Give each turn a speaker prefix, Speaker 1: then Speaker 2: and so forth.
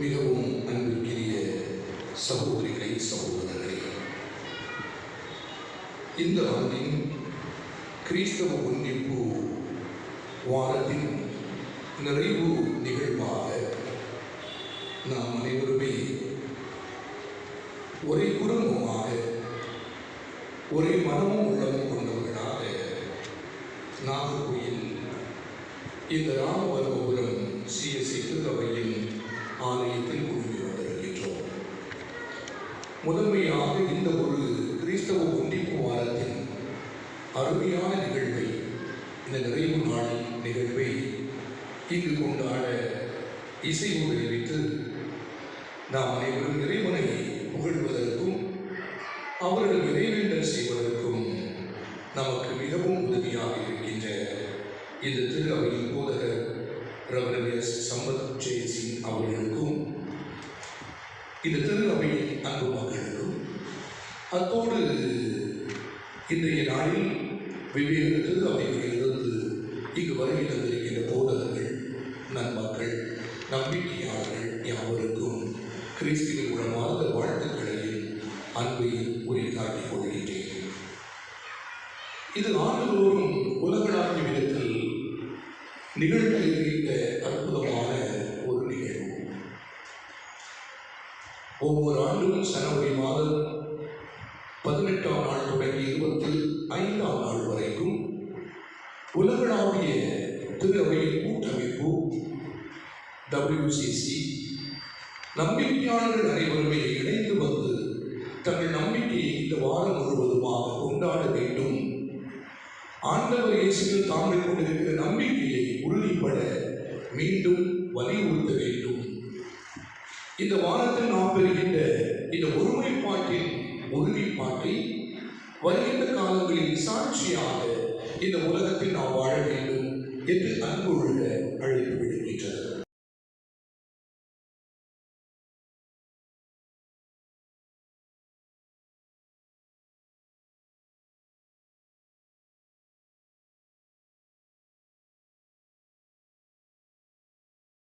Speaker 1: மிகவும் அன்பிற்குரிய சகோதரிகளே, சகோதரர்களே, இந்த ஆண்டின் கிறிஸ்தவ ஒன்றிப்பு வாரத்தின் நிறைவு நிகழ்வாக நாம் அனைவருமே ஒரே குடும்பமாக ஒரே மனமும் உள்ளமும் கொண்டவர்களாக நாகர்கோயில் இந்த ராமவரபுரம் சிஎஸ்சி திருவையின் ஆலயத்தில் குழுமி வந்திருக்கின்றோம். முதன்மையாக இந்த ஒரு கிறிஸ்தவ ஒன்றிப்பு வாரத்தின் அருமையான நிகழ்வை, இந்த நிறைவு நாள் நிகழ்வை இங்கு கொண்டாட இசைவு தெரிவித்து நாம் அனைவரும் இறைவனை புகழ்வதற்கும் அவர்கள் இறைவேண்டல் செய்வதற்கும் நமக்கு மிகவும் உதவியாக இருக்கின்ற இந்த திரு அவையின் போதகர் ரெவரண்ட் சம்பத் ஜெயசிங் அவர்களுக்கும் இந்த திரு அவையின் அன்பு மக்களுக்கும், அத்தோடு இன்றைய நாளில் வெவ்வேறு திரு அவைகளிலிருந்து இங்கு வருகை தந்திருக்கின்ற போதகர்கள், நன்மக்கள், நம்பிக்கையாளர்கள் யாவருக்கும் கிறிஸ்துவின் உளமார்ந்த வாழ்த்துக்களையும் அன்பையும் உரித்தாக்கிக் கொள்கின்றேன். இது ஆண்டுதோறும் உலகளாவிய விதத்தில் நிகழ்வு இருக்கின்ற அற்புதமான ஒரு நிகழ்வு. ஒவ்வொரு ஆண்டும் ஜனவரி மாதம் 18ஆம் நாள் தொடங்கி 25ஆம் நாள் வரைக்கும் உலகளாவிய திரு அவையின் கூட்டமைப்பு WCC நம்பிக்கையாளர்கள் அனைவருமே இணைந்து வந்து தங்கள் நம்பிக்கையை இந்த வாரம் முழுவதுமாக கொண்டாட வேண்டும், ஆண்டவர் இயேசுவில் தாங்கள் கொண்டிருக்கிற நம்பிக்கையை உறுதிப்பட மீண்டும் வலியுறுத்த வேண்டும். இந்த வாரத்தில் நாம் பெறுகின்ற இந்த ஒருமைப்பாட்டின் உறுதிப்பாட்டை வருகின்ற காலங்களில் சாட்சியாக இந்த உலகத்தில் நாம் வாழ வேண்டும் என்று அன்பொழுக அழைப்பு விடுக்கின்றது.